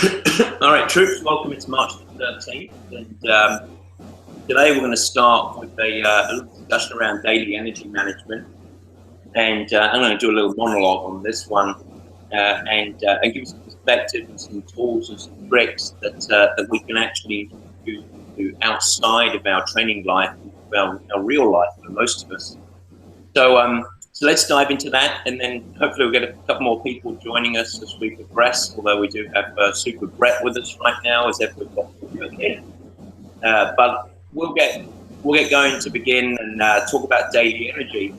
All right, troops, welcome. It's March the 13th, and today we're going to start with a little discussion around daily energy management. And I'm going to do a little monologue on this one and give you some perspective and some tools and some tricks that we can actually do outside of our training life, our real life for most of us. So let's dive into that, and then hopefully we'll get a couple more people joining us as we progress, although we do have Super Brett with us right now, as ever we've got here. But we'll get going to begin and talk about daily energy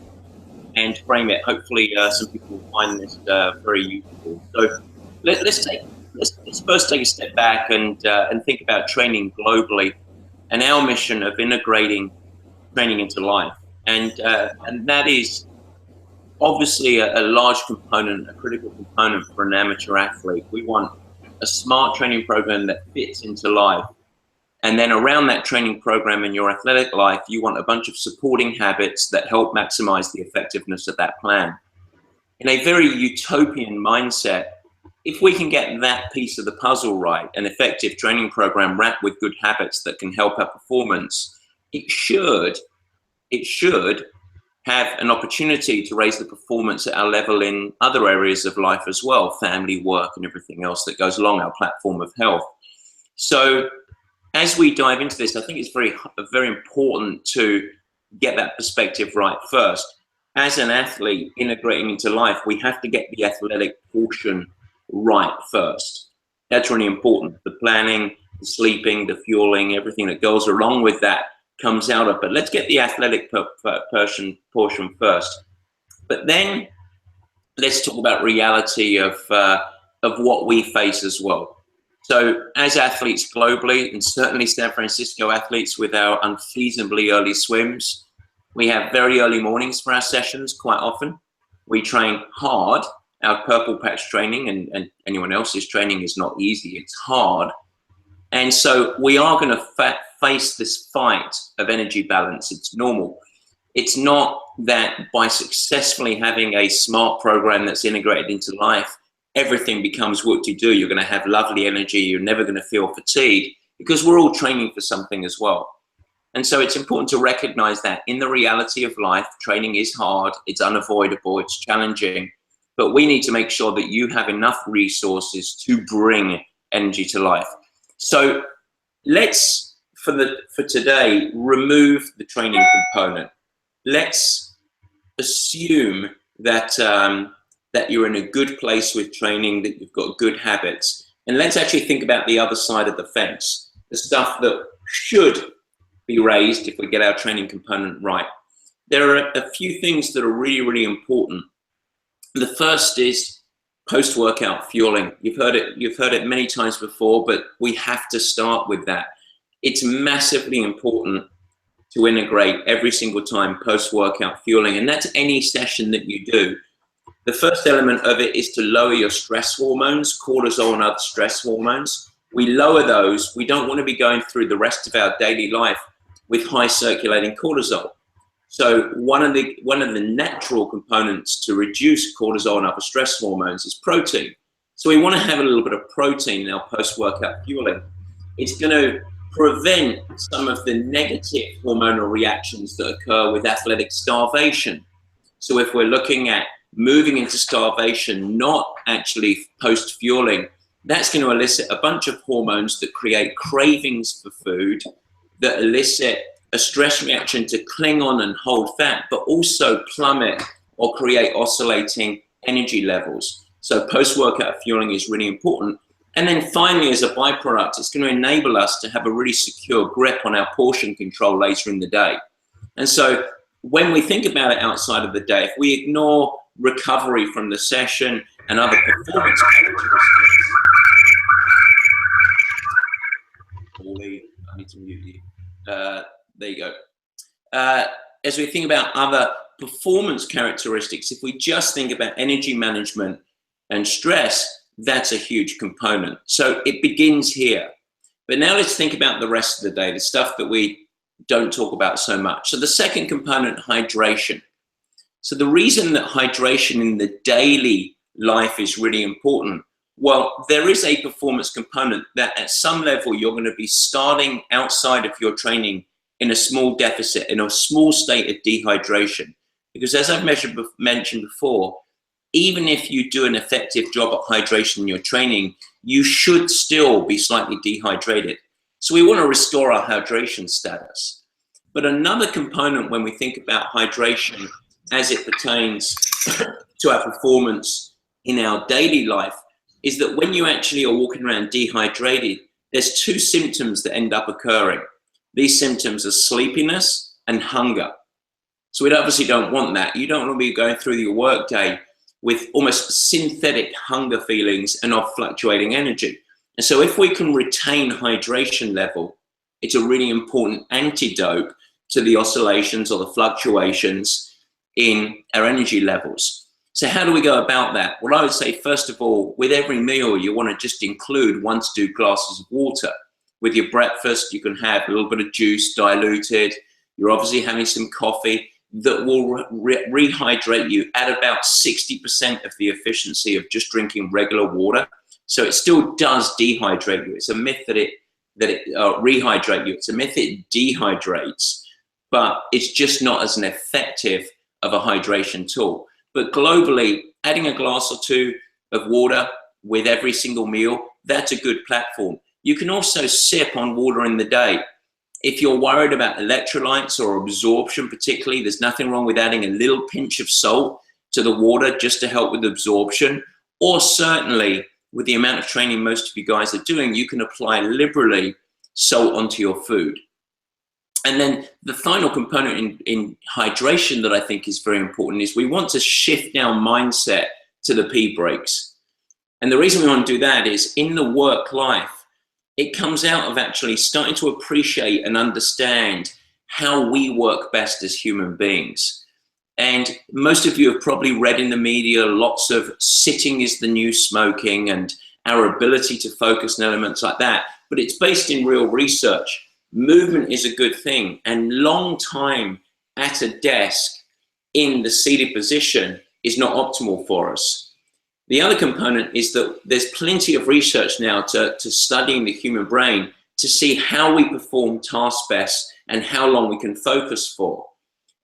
and frame it. Hopefully some people will find this very useful. So let's first take a step back and think about training globally and our mission of integrating training into life. And that is obviously a large component, a critical component for an amateur athlete. We want a smart training program that fits into life. And then around that training program in your athletic life, you want a bunch of supporting habits that help maximize the effectiveness of that plan. In a very utopian mindset, if we can get that piece of the puzzle right, an effective training program wrapped with good habits that can help our performance, it should have an opportunity to raise the performance at our level in other areas of life as well, family, work, and everything else that goes along our platform of health. So as we dive into this, I think it's very important to get that perspective right first. As an athlete integrating into life, we have to get the athletic portion right first. That's really important. The planning, the sleeping, the fueling, everything that goes along with that comes out of, but let's get the athletic portion first. But then let's talk about reality of what we face as well. So as athletes globally, and certainly San Francisco athletes with our unseasonably early swims, we have very early mornings for our sessions quite often. We train hard. Our purple patch training and anyone else's training is not easy, it's hard. And so we are going to face this fight of energy balance. It's normal. It's not that by successfully having a smart program that's integrated into life, everything becomes whoop-de-doo. You're going to have lovely energy. You're never going to feel fatigued, because we're all training for something as well. And so it's important to recognize that in the reality of life, training is hard. It's unavoidable. It's challenging. But we need to make sure that you have enough resources to bring energy to life. So let's, for today, remove the training component. Let's assume that that you're in a good place with training, that you've got good habits, and let's actually think about the other side of the fence, the stuff that should be raised if we get our training component right. There are a few things that are really, really important. The first is post-workout fueling. You've heard it many times before, but we have to start with that. It's massively important to integrate every single time post-workout fueling, and that's any session that you do. The first element of it is to lower your stress hormones, cortisol and other stress hormones. We lower those. We don't want to be going through the rest of our daily life with high circulating cortisol. So one of the natural components to reduce cortisol and other stress hormones is protein. So we want to have a little bit of protein in our post-workout fueling. It's going to prevent some of the negative hormonal reactions that occur with athletic starvation. So if we're looking at moving into starvation, not actually post-fueling, that's going to elicit a bunch of hormones that create cravings for food, that elicit a stress reaction to cling on and hold fat, but also plummet or create oscillating energy levels. So post-workout fueling is really important. And then finally, as a byproduct, it's going to enable us to have a really secure grip on our portion control later in the day. And so when we think about it outside of the day, if we ignore recovery from the session and other performance characteristics, I need to mute you. There you go. As we think about other performance characteristics, if we just think about energy management and stress, that's a huge component. So it begins here. But now let's think about the rest of the day, the stuff that we don't talk about so much. So the second component, hydration. So the reason that hydration in the daily life is really important Well, there is a performance component that at some level you're going to be starting outside of your training in a small deficit, in a small state of dehydration. Because as I've mentioned before, even if you do an effective job at hydration in your training, you should still be slightly dehydrated. So we want to restore our hydration status. But another component when we think about hydration as it pertains to our performance in our daily life is that when you actually are walking around dehydrated, there's two symptoms that end up occurring. These symptoms are sleepiness and hunger. So we obviously don't want that. You don't want to be going through your workday with almost synthetic hunger feelings and of fluctuating energy. And so if we can retain hydration level, it's a really important antidote to the oscillations or the fluctuations in our energy levels. So how do we go about that? Well, I would say, first of all, with every meal, you want to just include 1 to 2 glasses of water. With your breakfast, you can have a little bit of juice diluted. You're obviously having some coffee that will rehydrate you at about 60% of the efficiency of just drinking regular water. So it still does dehydrate you. It's a myth that it rehydrates you. It's a myth it dehydrates, but it's just not as an effective of a hydration tool. But globally, adding a glass or 2 of water with every single meal, that's a good platform. You can also sip on water in the day. If you're worried about electrolytes or absorption particularly, there's nothing wrong with adding a little pinch of salt to the water just to help with absorption. Or certainly, with the amount of training most of you guys are doing, you can apply liberally salt onto your food. And then the final component in hydration that I think is very important is we want to shift our mindset to the pee breaks. And the reason we want to do that is in the work life, it comes out of actually starting to appreciate and understand how we work best as human beings. And most of you have probably read in the media lots of sitting is the new smoking and our ability to focus and elements like that. But it's based in real research. Movement is a good thing, and long time at a desk in the seated position is not optimal for us. The other component is that there's plenty of research now to studying the human brain to see how we perform tasks best and how long we can focus for.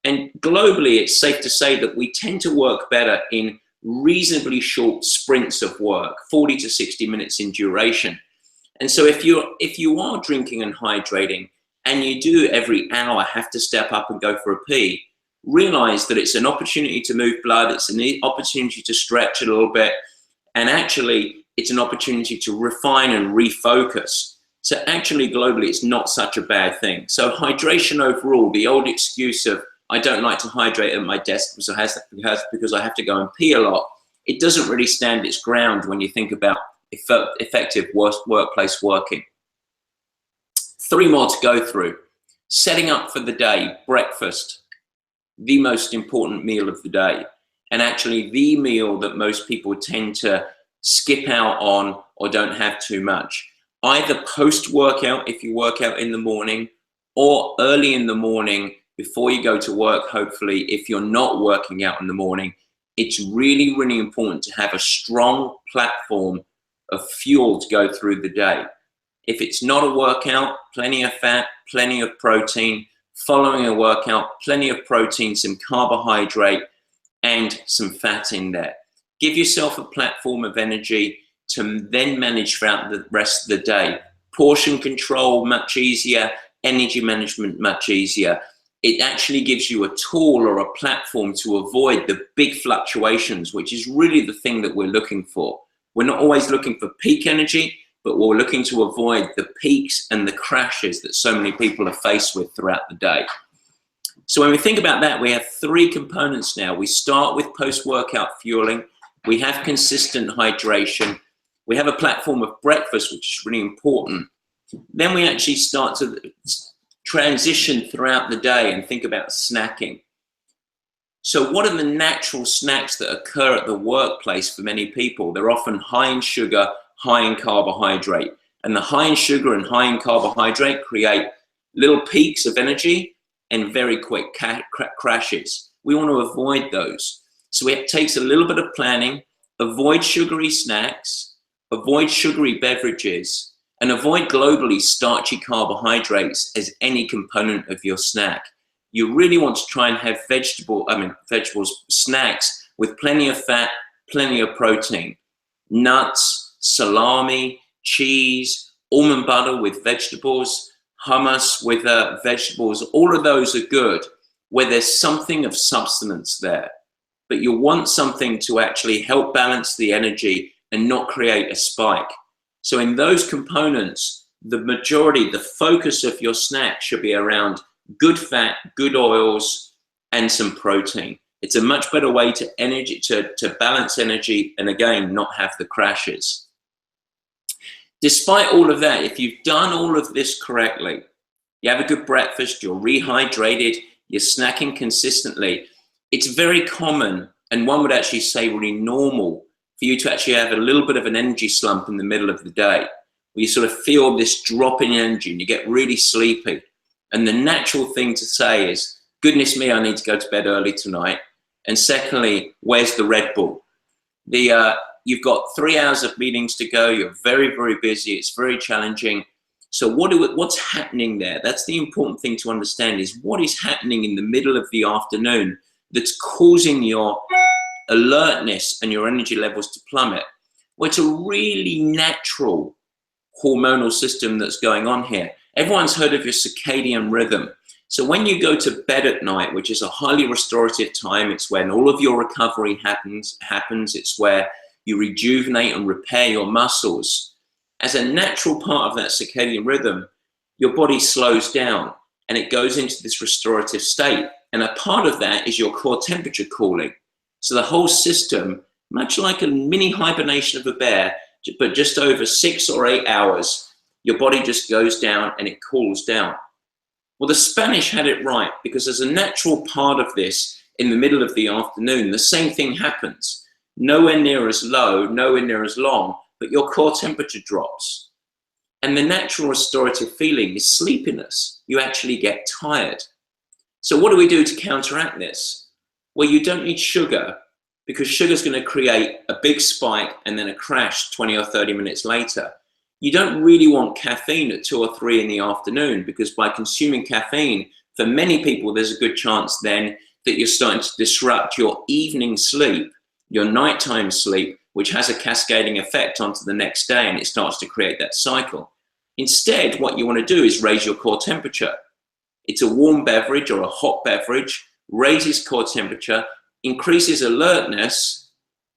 And globally, it's safe to say that we tend to work better in reasonably short sprints of work, 40 to 60 minutes in duration. And so if you are drinking and hydrating and you do every hour have to step up and go for a pee, realize that it's an opportunity to move blood, it's an opportunity to stretch a little bit, and actually it's an opportunity to refine and refocus. So actually globally, it's not such a bad thing. So hydration overall, the old excuse of I don't like to hydrate at my desk because I have to go and pee a lot, it doesn't really stand its ground when you think about effective workplace working. 3 more to go through. Setting up for the day, breakfast, the most important meal of the day, and actually the meal that most people tend to skip out on or don't have too much. Either post-workout, if you work out in the morning, or early in the morning before you go to work, hopefully, if you're not working out in the morning. It's really, really important to have a strong platform of fuel to go through the day. If it's not a workout, plenty of fat, plenty of protein. Following a workout, plenty of protein, some carbohydrate, and some fat in there. Give yourself a platform of energy to then manage throughout the rest of the day. Portion control, much easier. Energy management, much easier. It actually gives you a tool or a platform to avoid the big fluctuations, which is really the thing that we're looking for. We're not always looking for peak energy, but we're looking to avoid the peaks and the crashes that so many people are faced with throughout the day. So when we think about that, we have 3 components now. We start with post-workout fueling. We have consistent hydration. We have a platform of breakfast, which is really important. Then we actually start to transition throughout the day and think about snacking. So what are the natural snacks that occur at the workplace for many people? They're often high in sugar, high in carbohydrate. And the high in sugar and high in carbohydrate create little peaks of energy and very quick crashes. We want to avoid those. So it takes a little bit of planning. Avoid sugary snacks, avoid sugary beverages, and avoid globally starchy carbohydrates as any component of your snack. You really want to try and have vegetables, snacks with plenty of fat, plenty of protein, nuts, salami, cheese, almond butter with vegetables, hummus with vegetables. All of those are good where there's something of substance there, but you want something to actually help balance the energy and not create a spike. So in those components, the majority, the focus of your snack should be around good fat, good oils, and some protein. It's a much better way to balance energy and, again, not have the crashes. Despite all of that, if you've done all of this correctly, you have a good breakfast, you're rehydrated, you're snacking consistently, it's very common, and one would actually say really normal, for you to actually have a little bit of an energy slump in the middle of the day, where you sort of feel this drop in energy and you get really sleepy. And the natural thing to say is, goodness me, I need to go to bed early tonight. And secondly, where's the Red Bull? You've got 3 hours of meetings to go. You're very, very busy. It's very challenging. So what's happening there? That's the important thing to understand, is what is happening in the middle of the afternoon that's causing your alertness and your energy levels to plummet. Well, it's a really natural hormonal system that's going on here. Everyone's heard of your circadian rhythm. So when you go to bed at night, which is a highly restorative time, it's when all of your recovery happens. It's where you rejuvenate and repair your muscles. As a natural part of that circadian rhythm, your body slows down and it goes into this restorative state. And a part of that is your core temperature cooling. So the whole system, much like a mini hibernation of a bear, but just over 6 or 8 hours, your body just goes down and it cools down. Well, the Spanish had it right, because as a natural part of this, in the middle of the afternoon, the same thing happens. Nowhere near as low, nowhere near as long, but your core temperature drops. And the natural restorative feeling is sleepiness. You actually get tired. So what do we do to counteract this? Well, you don't need sugar, because sugar is going to create a big spike and then a crash 20 or 30 minutes later. You don't really want caffeine at 2 or 3 in the afternoon, because by consuming caffeine, for many people, there's a good chance then that you're starting to disrupt your evening sleep, your nighttime sleep, which has a cascading effect onto the next day, and it starts to create that cycle. Instead, what you want to do is raise your core temperature. It's a warm beverage or a hot beverage, raises core temperature, increases alertness,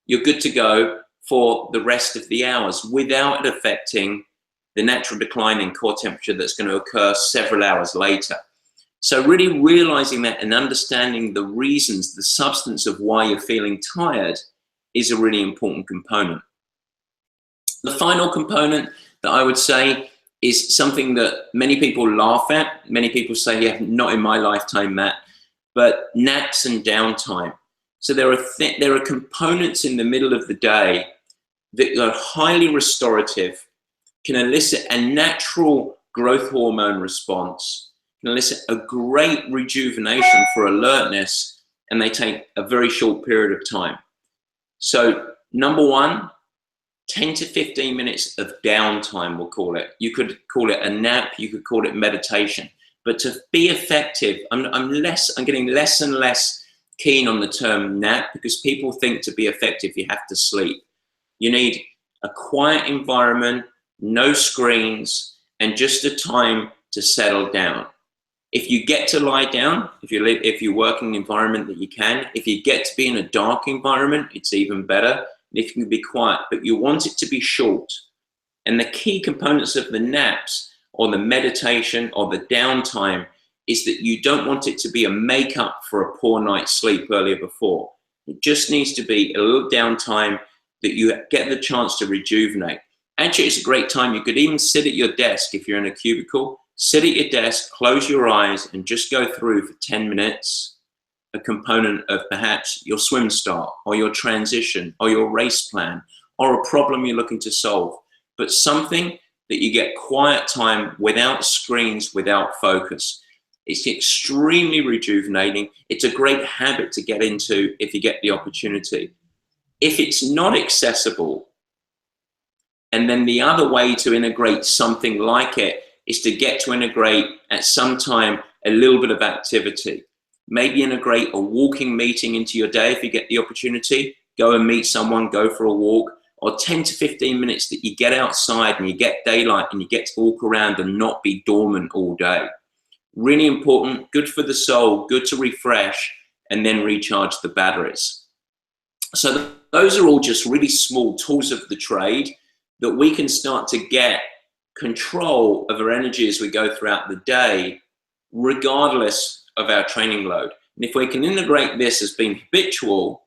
you're good to go for the rest of the hours without it affecting the natural decline in core temperature that's going to occur several hours later. So really realizing that and understanding the reasons, the substance of why you're feeling tired is a really important component. The final component that I would say is something that many people laugh at. Many people say, yeah, not in my lifetime, Matt, but naps and downtime. So there are components in the middle of the day that are highly restorative, can elicit a natural growth hormone response, can elicit a great rejuvenation for alertness, and they take a very short period of time. So number one, 10 to 15 minutes of downtime, we'll call it. You could call it a nap, you could call it meditation. But to be effective, I'm getting less and less keen on the term nap, because people think to be effective, you have to sleep. You need a quiet environment, no screens, and just a time to settle down. If you get to lie down, if you work in an environment that you can, if you get to be in a dark environment, it's even better. If you can be quiet, but you want it to be short. And the key components of the naps or the meditation or the downtime is that you don't want it to be a make-up for a poor night's sleep earlier before. It just needs to be a little downtime that you get the chance to rejuvenate. Actually, it's a great time. You could even sit at your desk if you're in a cubicle. Sit at your desk, close your eyes, and just go through for 10 minutes a component of perhaps your swim start or your transition or your race plan or a problem you're looking to solve. But something that you get quiet time without screens, without focus. It's extremely rejuvenating. It's a great habit to get into if you get the opportunity. If it's not accessible And then the other way to integrate something like it is to get to integrate at some time a little bit of activity. Maybe integrate a walking meeting into your day if you get the opportunity. Go and meet someone, go for a walk, or 10 to 15 minutes that you get outside and you get daylight and you get to walk around and not be dormant all day. Really important, good for the soul, good to refresh and then recharge the batteries. So those are all just really small tools of the trade that we can start to get control of our energy as we go throughout the day, regardless of our training load. And if we can integrate this as being habitual,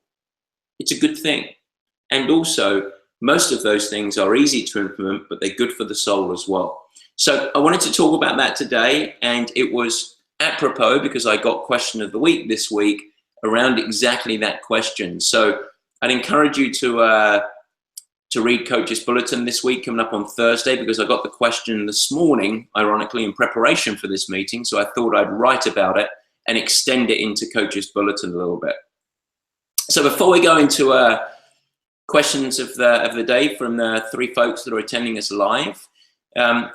it's a good thing. And also, most of those things are easy to implement, but they're good for the soul as well. So I wanted to talk about that today, and it was apropos because I got question of the week this week around exactly that question. So I'd encourage you to read Coach's Bulletin this week, coming up on Thursday, because I got the question this morning, ironically, in preparation for this meeting. So I thought I'd write about it and extend it into Coach's Bulletin a little bit. So before we go into questions of the day from the three folks that are attending us live,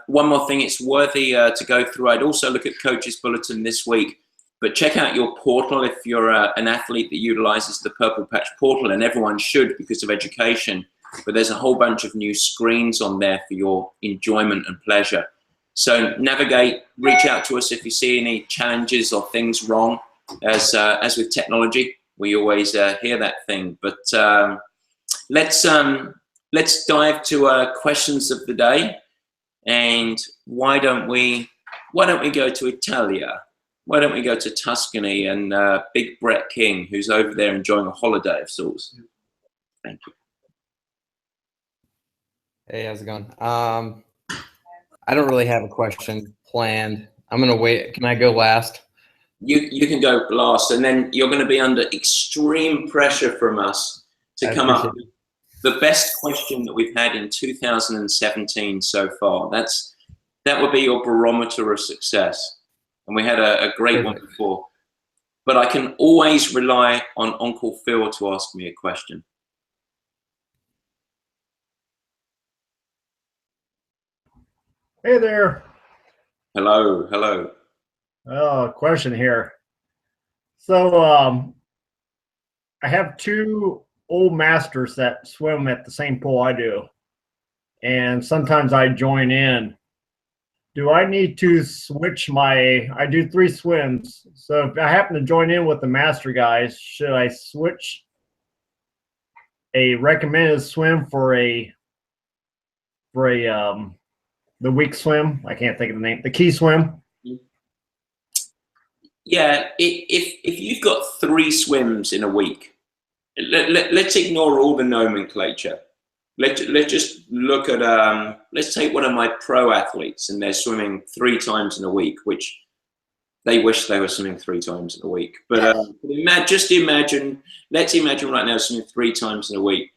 one more thing it's worthy to go through. I'd also look at Coach's Bulletin this week, but check out your portal if you're an athlete that utilizes the Purple Patch portal, and everyone should because of education. But there's a whole bunch of new screens on there for your enjoyment and pleasure. So navigate, reach out to us if you see any challenges or things wrong. As with technology, we always hear that thing. But let's dive to questions of the day. And why don't we go to Italia? Why don't we go to Tuscany and Big Brett King, who's over there enjoying a holiday of sorts? Thank you. Hey, how's it going? I don't really have a question planned. I'm gonna wait. Can I go last? You can go last, and then you're going to be under extreme pressure from us to come up with the best question that we've had in 2017 so far. That would be your barometer of success, and we had a great one before. But I can always rely on Uncle Phil to ask me a question. Hey there. Hello, hello. Question here. So I have two old masters that swim at the same pool I do, and sometimes I join in. Do I need to switch I do 3 swims, so if I happen to join in with the master guys, should I switch a recommended swim for the week swim? I can't think of the name. The key swim. Yeah, if you've got 3 swims in a week, let's ignore all the nomenclature. Let's just look at let's take one of my pro athletes, and they're swimming 3 times in a week, which they wish they were swimming 3 times in a week. But let's imagine right now swimming 3 times in a week.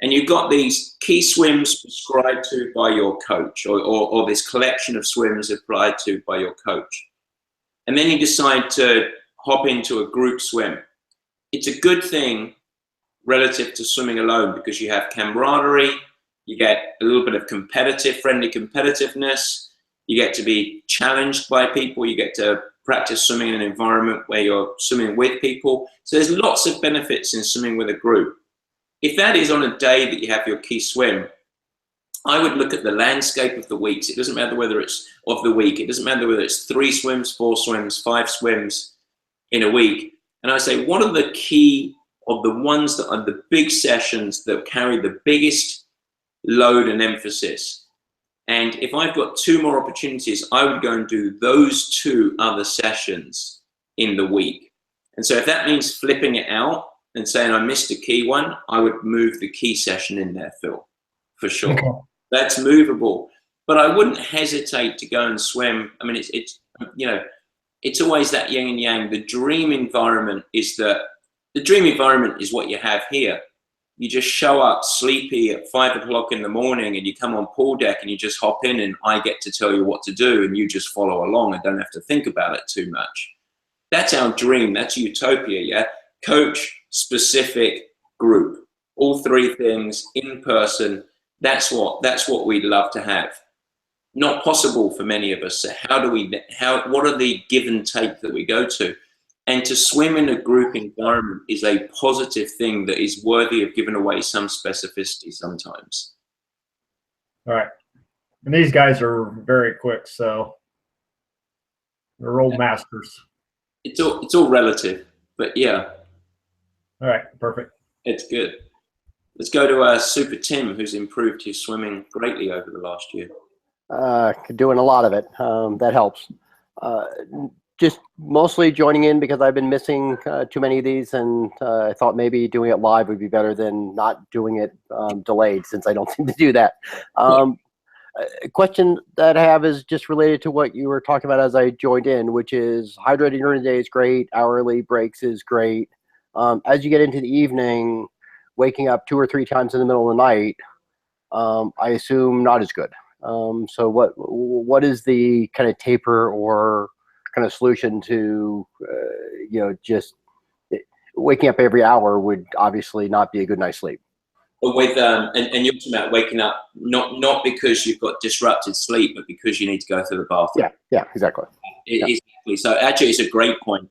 And you've got these key swims prescribed to by your coach, or this collection of swims applied to by your coach. And then you decide to hop into a group swim. It's a good thing relative to swimming alone because you have camaraderie, you get a little bit of friendly competitiveness, you get to be challenged by people, you get to practice swimming in an environment where you're swimming with people. So there's lots of benefits in swimming with a group. If that is on a day that you have your key swim, I would look at the landscape of the weeks. It doesn't matter whether it's of the week. It doesn't matter whether it's 3 swims, 4 swims, 5 swims in a week. And I say, what are the key of the ones that are the big sessions that carry the biggest load and emphasis? And if I've got 2 more opportunities, I would go and do those 2 other sessions in the week. And so if that means flipping it out and saying I missed a key one, I would move the key session in there, Phil, for sure. Okay. That's movable. But I wouldn't hesitate to go and swim. I mean, it's always that yin and yang. The dream environment is what you have here. You just show up sleepy at 5 o'clock in the morning and you come on pool deck and you just hop in and I get to tell you what to do and you just follow along and don't have to think about it too much. That's our dream. That's utopia, yeah? Coach, specific, group. All 3 things in person. That's what we'd love to have. Not possible for many of us. So what are the give and take that we go to? And to swim in a group environment is a positive thing that is worthy of giving away some specificity sometimes. All right. And these guys are very quick, so they're old masters. It's all relative, but yeah. All right, perfect. It's good. Let's go to Super Tim, who's improved his swimming greatly over the last year. Doing a lot of it. That helps. Just mostly joining in because I've been missing too many of these, and I thought maybe doing it live would be better than not doing it delayed, since I don't seem to do that. A question that I have is just related to what you were talking about as I joined in, which is hydrating during the day is great, hourly breaks is great. As you get into the evening, waking up 2 or 3 times in the middle of the night, I assume not as good. So what is the kind of taper or kind of solution to, just waking up every hour would obviously not be a good night's sleep. With and you're talking about waking up not because you've got disrupted sleep, but because you need to go to the bathroom. Yeah, exactly. Exactly. So actually, it's a great point.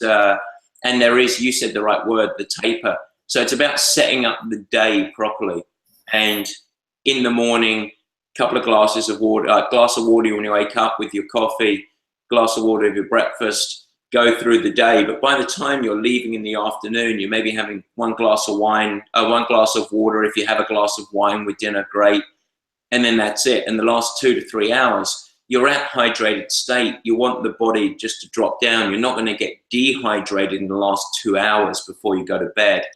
And there is, you said the right word, the taper. So it's about setting up the day properly. And in the morning, a couple of glasses of water, glass of water when you wake up with your coffee, glass of water with your breakfast, go through the day. But by the time you're leaving in the afternoon, you may be having one glass of wine, one glass of water. If you have a glass of wine with dinner, great. And then that's it. And the last 2 to 3 hours, you're at hydrated state. You want the body just to drop down. You're not going to get dehydrated in the last 2 hours before you go to bed.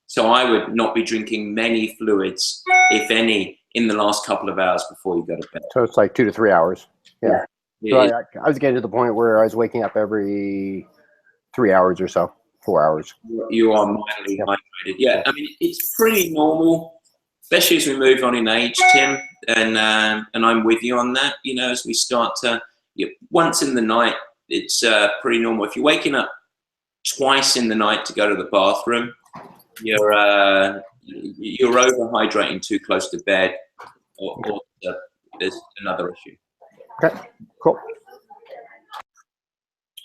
So I would not be drinking many fluids, if any, in the last couple of hours before you go to bed. So it's like 2 to 3 hours. Yeah. So I was getting to the point where I was waking up every 3 hours or so, 4 hours. You are mildly hydrated. Yeah, I mean, it's pretty normal, especially as we move on in age, Tim, and I'm with you on that. As we start to, once in the night, it's pretty normal. If you're waking up twice in the night to go to the bathroom, you're overhydrating too close to bed, or there's another issue. Okay, cool.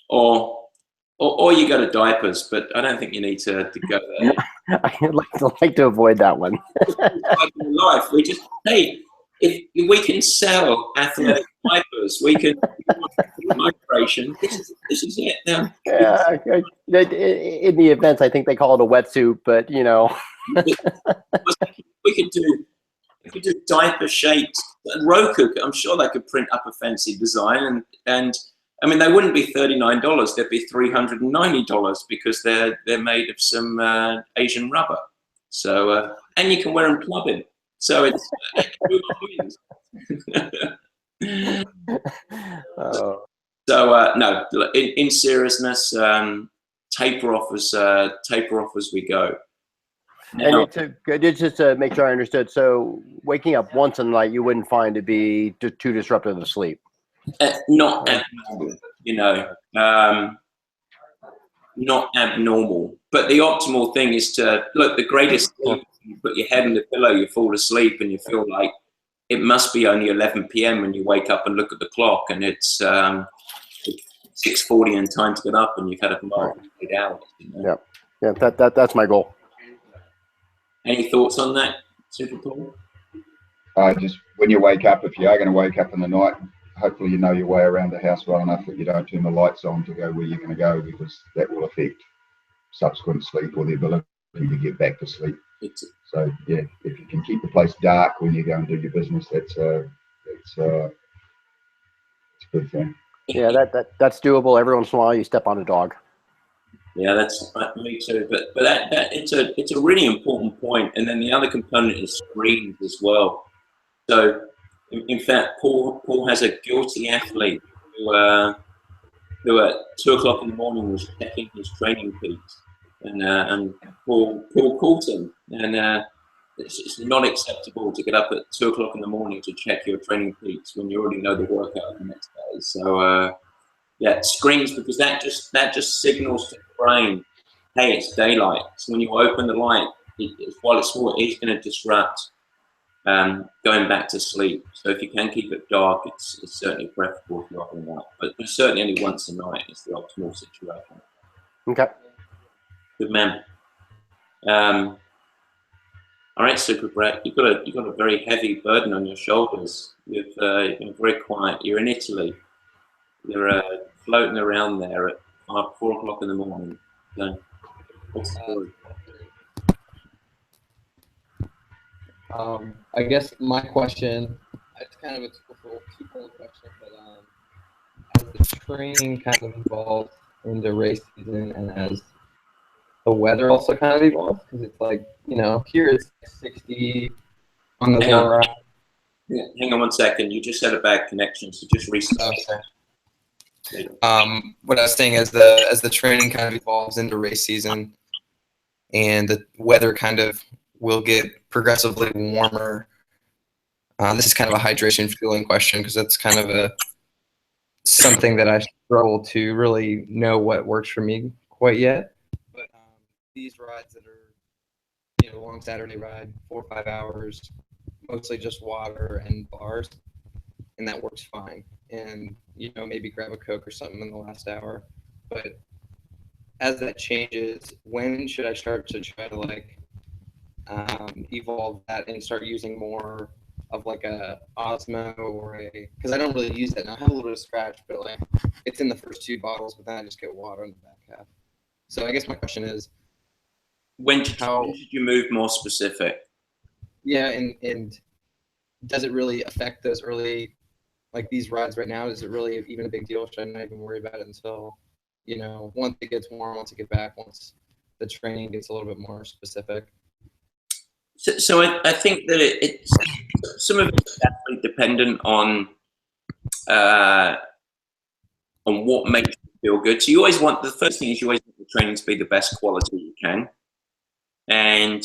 Or you go to diapers, but I don't think you need to go there. I'd like to avoid that one. Life, if we can sell athletic diapers, we can migration. This is it now. Yeah, in the events, I think they call it a wetsuit, but we could do diaper shapes. Roku, I'm sure they could print up a fancy design, and I mean, they wouldn't be $39; they'd be $390 because they're made of some Asian rubber. So and you can wear them clubbing. So it's no. In seriousness, taper off as we go. Now, and just to make sure I understood, so waking up once in the night, you wouldn't find to be too disruptive to sleep? Not abnormal, not abnormal. But the optimal thing is to look. The greatest thing, you put your head in the pillow, you fall asleep, and you feel like it must be only 11 p.m. when you wake up and look at the clock, and it's 6:40 and time to get up, and you've had a long 8 hours. Yeah. That's my goal. Any thoughts on that, Super Paul? Just when you wake up, if you are going to wake up in the night, hopefully you know your way around the house well enough that you don't turn the lights on to go where you're going to go, because that will affect subsequent sleep or the ability to get back to sleep. So yeah, if you can keep the place dark when you go and do your business, it's a good thing. Yeah, that's doable. Every once in a while, you step on a dog. Yeah, that's me too. But that it's a really important point. And then the other component is screens as well. So in fact, Paul has a guilty athlete who at 2 o'clock in the morning was checking his training peaks, and Paul caught him. And it's not acceptable to get up at 2 o'clock in the morning to check your training peaks when you already know the workout the next day. So yeah, screens, because that just signals to the brain, hey, it's daylight. So when you open the light, while it's small, it's going to disrupt going back to sleep. So if you can keep it dark, it's certainly preferable if you're up and out. But certainly only once a night is the optimal situation. Okay. Good man. All right, Super Brett, you've got a very heavy burden on your shoulders. You've been very quiet. You're in Italy. You're floating around there at 4 o'clock in the morning. So, what's the story? I guess my question, it's kind of a two-fold question, but as the training kind of evolves into race season and as the weather also kind of evolves, because it's like, here it's 60 on the lower. Yeah, hang on 1 second. You just had a bad connection, so just restart. Okay. What I was saying is as the training kind of evolves into race season and the weather kind of will get progressively warmer. This is kind of a hydration fueling question because that's kind of something that I struggle to really know what works for me quite yet. But these rides that are, long Saturday ride, 4 or 5 hours, mostly just water and bars, and that works fine. And, maybe grab a Coke or something in the last hour. But as that changes, when should I start to try to evolve that and start using more of like a Osmo or because I don't really use that now. I have a little bit of scratch, but it's in the first 2 bottles, but then I just get water in the back half. So I guess my question is, when should you move more specific? Yeah, and does it really affect those early, these rides right now? Is it really even a big deal? Should I not even worry about it until, once it gets warm, once it gets back, once the training gets a little bit more specific? So I think that it's some of it's definitely dependent on what makes you feel good. So the first thing is you always want the training to be the best quality you can. And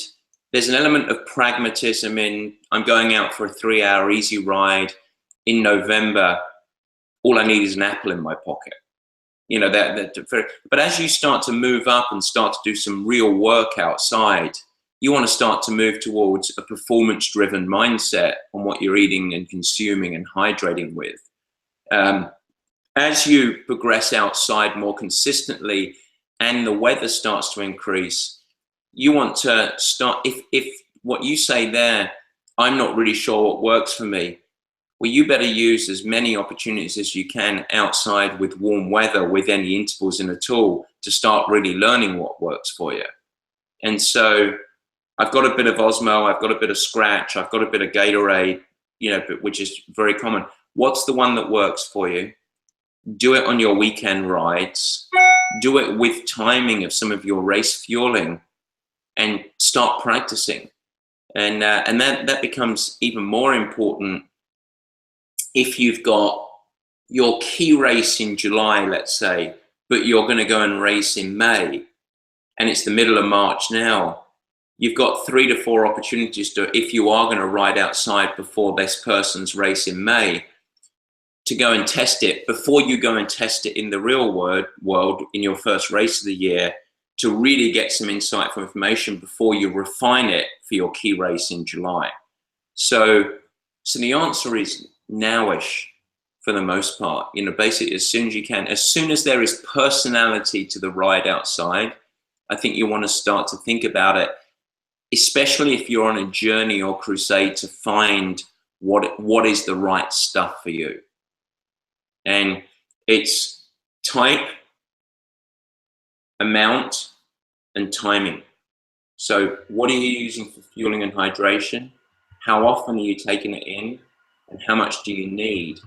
there's an element of pragmatism in, I'm going out for a 3-hour easy ride in November. All I need is an apple in my pocket. But as you start to move up and start to do some real work outside, you want to start to move towards a performance-driven mindset on what you're eating and consuming and hydrating with. As you progress outside more consistently and the weather starts to increase, you want to start, if what you say there, I'm not really sure what works for me, well, you better use as many opportunities as you can outside with warm weather, with any intervals in at all, to start really learning what works for you. And so I've got a bit of Osmo, I've got a bit of Scratch, I've got a bit of Gatorade, which is very common. What's the one that works for you? Do it on your weekend rides. Do it with timing of some of your race fueling and start practicing. And that becomes even more important if you've got your key race in July, let's say, but you're going to go and race in May, and it's the middle of March now. You've got 3 to 4 opportunities if you are going to ride outside before this person's race in May, to go and test it before you go and test it in the real world in your first race of the year, to really get some insightful information before you refine it for your key race in July. So the answer is nowish for the most part. Basically as soon as you can, as soon as there is personality to the ride outside, I think you want to start to think about it, especially if you're on a journey or crusade to find what is the right stuff for you. And it's type, amount, and timing. So what are you using for fueling and hydration? How often are you taking it in? And how much do you need?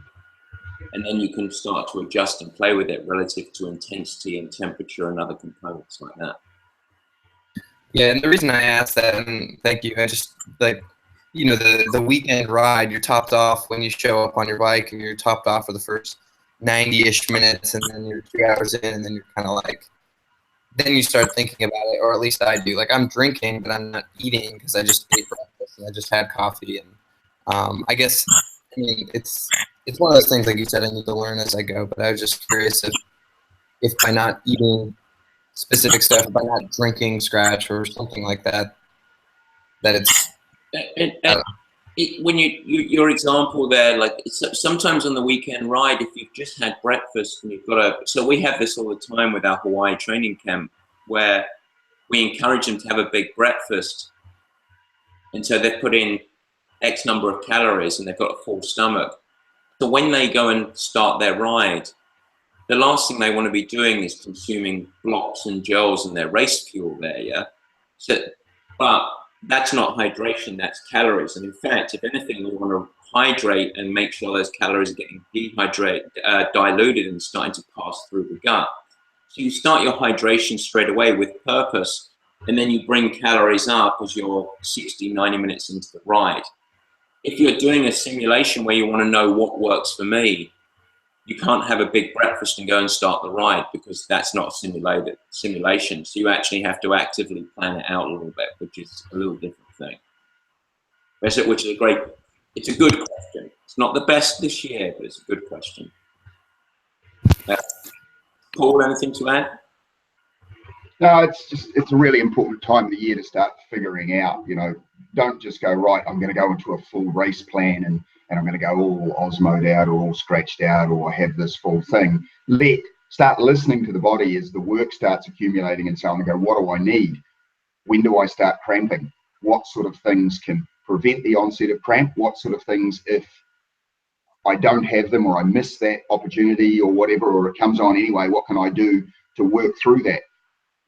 And then you can start to adjust and play with it relative to intensity and temperature and other components like that. Yeah, and the reason I asked that, and thank you, I just the weekend ride, you're topped off when you show up on your bike, and you're topped off for the first 90-ish minutes, and then you're 2 hours in, and then you're kind of then you start thinking about it, or at least I do. I'm drinking, but I'm not eating because I just ate breakfast and I just had coffee. And I guess, it's one of those things, like you said, I need to learn as I go. But I was just curious if by not eating specific stuff, by not drinking Scratch or something like that, that it's. when your example there, like sometimes on the weekend ride, if you've just had breakfast and you've got so we have this all the time with our Hawaii training camp where we encourage them to have a big breakfast. And so they've put in X number of calories and they've got a full stomach. So when they go and start their ride, the last thing they want to be doing is consuming blocks and gels and their race fuel there, yeah? So, but that's not hydration, that's calories. And in fact, if anything, we want to hydrate and make sure those calories are getting diluted and starting to pass through the gut. So you start your hydration straight away with purpose, and then you bring calories up as you're 60, 90 minutes into the ride. If you're doing a simulation where you want to know what works for me, you can't have a big breakfast and go and start the ride because that's not a simulation. So you actually have to actively plan it out a little bit, which is a little different thing. Which is it's a good question. It's not the best this year, but it's a good question. Paul, anything to add? No, it's a really important time of the year to start figuring out, don't just go, right, I'm going to go into a full race plan and I'm going to go all osmoed out or all scratched out or have this full thing. Start listening to the body as the work starts accumulating and so on, and go, what do I need? When do I start cramping? What sort of things can prevent the onset of cramp? What sort of things, if I don't have them or I miss that opportunity or whatever, or it comes on anyway, what can I do to work through that?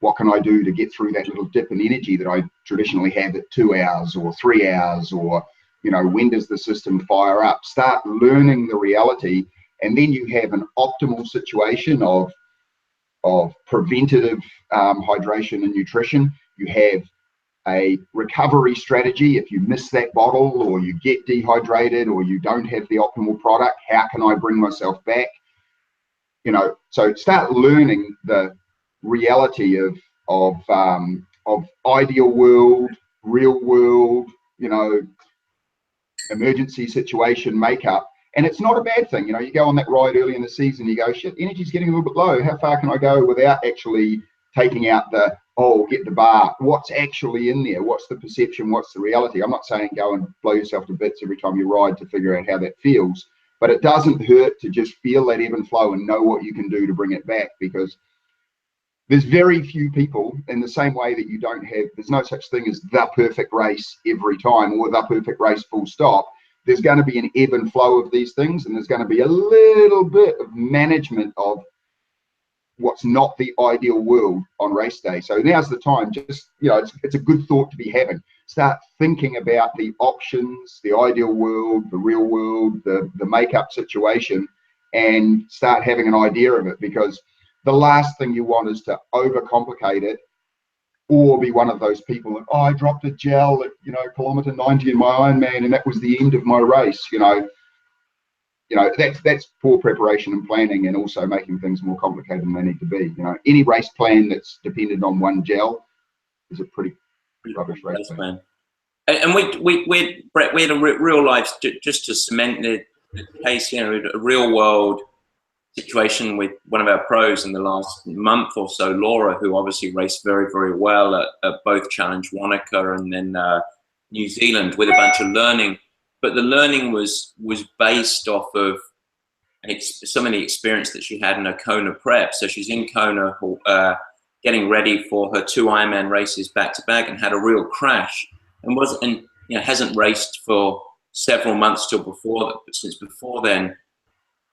What can I do to get through that little dip in energy that I traditionally have at 2 hours or 3 hours, or, when does the system fire up? Start learning the reality, and then you have an optimal situation of preventative hydration and nutrition. You have a recovery strategy. If you miss that bottle or you get dehydrated or you don't have the optimal product, how can I bring myself back? So start learning the reality of ideal world, real world, emergency situation makeup. And it's not a bad thing. You go on that ride early in the season, you go, shit, energy's getting a little bit low. How far can I go without actually taking out get the bar? What's actually in there? What's the perception? What's the reality? I'm not saying go and blow yourself to bits every time you ride to figure out how that feels, but it doesn't hurt to just feel that ebb and flow and know what you can do to bring it back, because there's very few people, in the same way that there's no such thing as the perfect race every time or the perfect race full stop. There's going to be an ebb and flow of these things, and there's going to be a little bit of management of what's not the ideal world on race day. So now's the time, just, it's a good thought to be having. Start thinking about the options, the ideal world, the real world, the makeup situation, and start having an idea of it, because the last thing you want is to overcomplicate it, or be one of those people that, I dropped a gel at, kilometer 90 in my Ironman and that was the end of my race. That's poor preparation and planning, and also making things more complicated than they need to be. Any race plan that's dependent on one gel is a pretty rubbish race plan. And Brett, we had a real life, just to cement the case, a real world situation with one of our pros in the last month or so, Laura, who obviously raced very, very well at both Challenge Wanaka and then New Zealand, with a bunch of learning. But the learning was based off of some of the experience that she had in her Kona prep. So she's in Kona getting ready for her 2 Ironman races back to back, and had a real crash, and hasn't raced for several months since before then.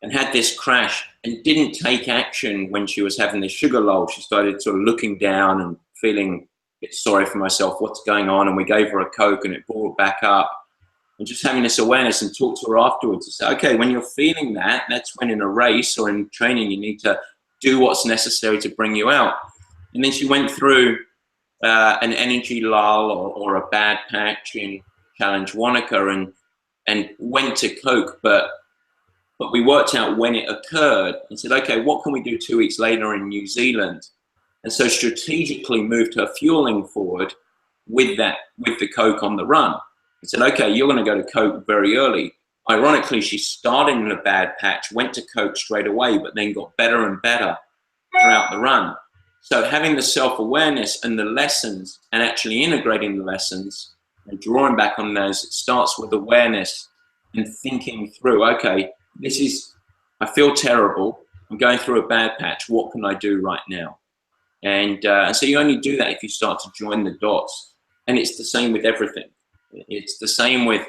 And had this crash and didn't take action when she was having this sugar lull. She started sort of looking down and feeling a bit sorry for myself, what's going on? And we gave her a Coke and it brought her back up. And just having this awareness, and talk to her afterwards and say, okay, when you're feeling that, that's when in a race or in training, you need to do what's necessary to bring you out. And then she went through an energy lull or a bad patch in Challenge Wanaka and went to Coke, but we worked out when it occurred and said, okay, what can we do 2 weeks later in New Zealand? And so strategically moved her fueling forward with the Coke on the run. And said, okay, you're going to go to Coke very early. Ironically, she started in a bad patch, went to Coke straight away, but then got better and better throughout the run. So having the self-awareness and the lessons, and actually integrating the lessons, and drawing back on those, it starts with awareness and thinking through, okay, I feel terrible. I'm going through a bad patch. What can I do right now? And so you only do that if you start to join the dots. And it's the same with everything. It's the same with,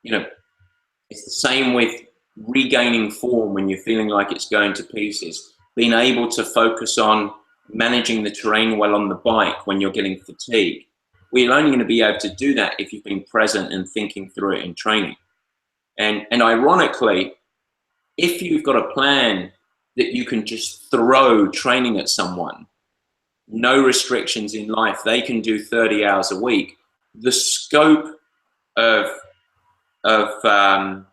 it's the same with regaining form when you're feeling like it's going to pieces. Being able to focus on managing the terrain well on the bike when you're getting fatigued. We're only going to be able to do that if you've been present and thinking through it in training. And ironically, if you've got a plan that you can just throw training at someone, no restrictions in life, they can do 30 hours a week, the scope of a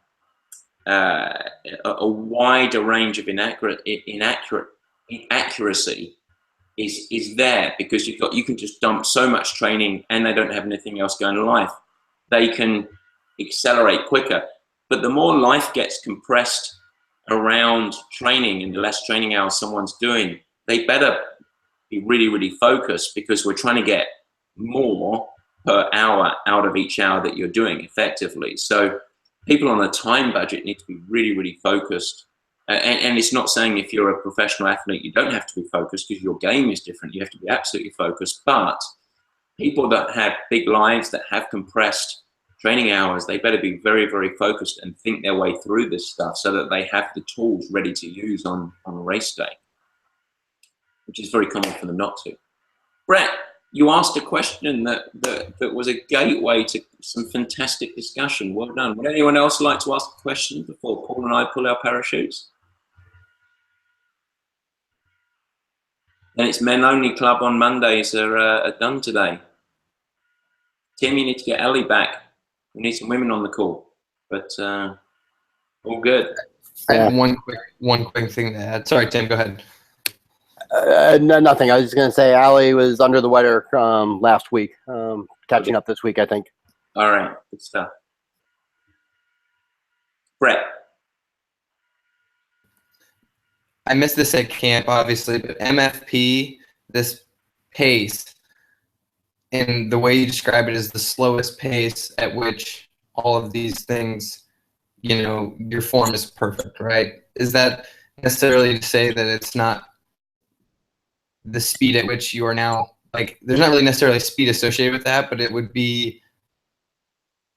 wider range of inaccuracy is there, because you can just dump so much training and they don't have anything else going in life. They can accelerate quicker. But the more life gets compressed around training and the less training hours someone's doing, they better be really, really focused, because we're trying to get more per hour out of each hour that you're doing effectively. So people on a time budget need to be really, really focused. And it's not saying if you're a professional athlete, you don't have to be focused, because your game is different. You have to be absolutely focused. But people that have big lives, that have compressed training hours, they better be very, very focused and think their way through this stuff so that they have the tools ready to use on race day, which is very common for them not to. Brett, you asked a question that was a gateway to some fantastic discussion. Well done. Would anyone else like to ask a question before Paul and I pull our parachutes? And it's men only club on Mondays are done today. Tim, you need to get Ellie back. We need some women on the call, but all good. I have one quick thing to add. Sorry, Tim, go ahead. No, nothing. I was just going to say Allie was under the weather last week, catching up this week, I think. All right, good stuff. Brett. I missed this at camp, obviously, but MFP, this pace, and the way you describe it is the slowest pace at which all of these things, your form is perfect, right? Is that necessarily to say that it's not the speed at which you are now, like, there's not really necessarily speed associated with that, but it would be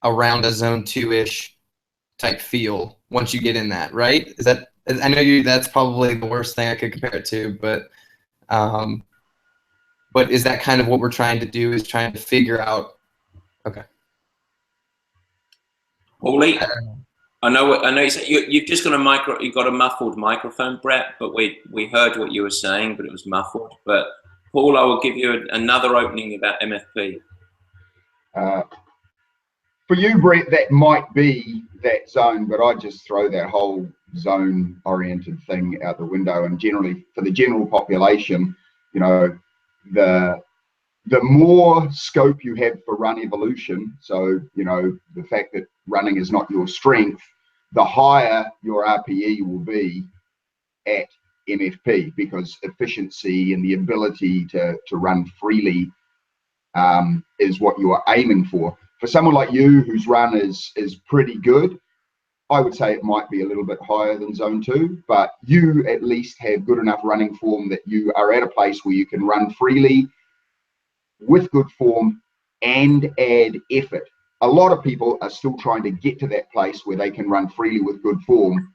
around a zone 2-ish type feel once you get in that, right? Is that, I know that's probably the worst thing I could compare it to, but is that kind of what we're trying to do, is trying to figure out? Okay. Paulie, I know you said you've just got you've got a muffled microphone, Brett, but we heard what you were saying, but it was muffled. But Paul, I will give you another opening about MFP. For you, Brett, that might be that zone, but I just throw that whole zone-oriented thing out the window. And generally, for the general population, the more scope you have for run evolution, so the fact that running is not your strength, the higher your RPE will be at MFP, because efficiency and the ability to run freely is what you are aiming for. For someone like you whose run is pretty good, I would say it might be a little bit higher than zone 2, but you at least have good enough running form that you are at a place where you can run freely with good form and add effort. A lot of people are still trying to get to that place where they can run freely with good form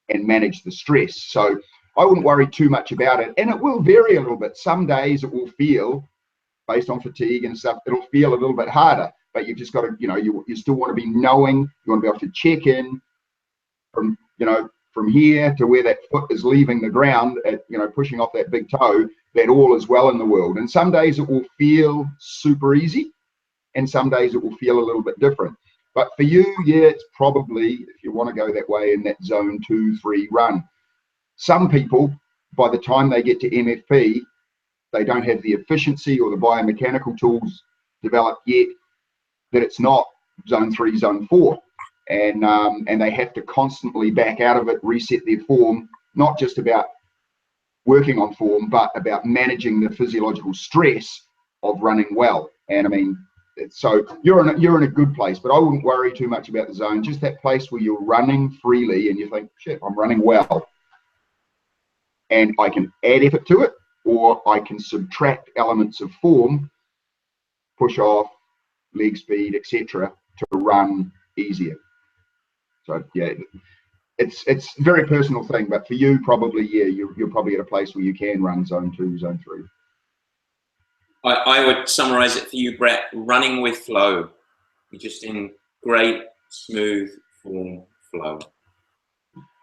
and manage the stress. So I wouldn't worry too much about it. And it will vary a little bit. Some days it will feel, based on fatigue and stuff, it'll feel a little bit harder, but you've just got to, you still want to be knowing, you want to be able to check in from here to where that foot is leaving the ground at, pushing off that big toe, that all is well in the world. And some days it will feel super easy, and some days it will feel a little bit different. But for you, yeah, it's probably, if you want to go that way, in that zone 2-3 run. Some people, by the time they get to MFP, they don't have the efficiency or the biomechanical tools developed yet, that it's not zone 3, zone 4. And they have to constantly back out of it, reset their form, not just about working on form, but about managing the physiological stress of running well. And I mean, So you're in a good place, but I wouldn't worry too much about the zone. Just that place where you're running freely and you think, shit, I'm running well, and I can add effort to it, or I can subtract elements of form, push off, leg speed, etc., to run easier. So yeah, it's a very personal thing, but for you, probably, yeah, you're probably at a place where you can run zone 2, zone 3. I would summarize it for you, Brett, running with flow. You're just in great, smooth form flow.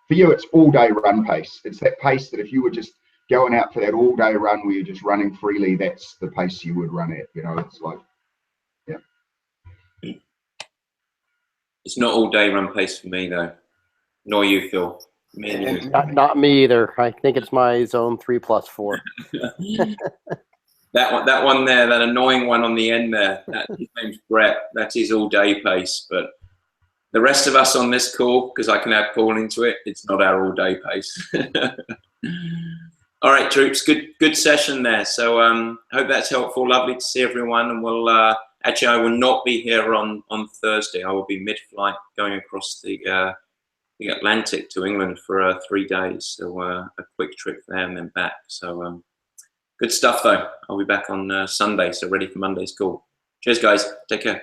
For you, it's all day run pace. It's that pace that if you were just going out for that all day run where you're just running freely, that's the pace you would run at. You know, it's like, yeah. It's not all day run pace for me though. Nor you, Phil. Not me either. I think it's my zone 3+4. That one there, that annoying one on the end there, his name's Brett. That's his all day pace. But the rest of us on this call, because I can add Paul into it, it's not our all day pace. All right, troops, good session there. So hope that's helpful. Lovely to see everyone. And we'll actually, I will not be here on Thursday. I will be mid-flight going across the Atlantic to England for 3 days. So a quick trip there and then back. So good stuff though. I'll be back on Sunday, so ready for Monday's call. Cheers, guys. Take care.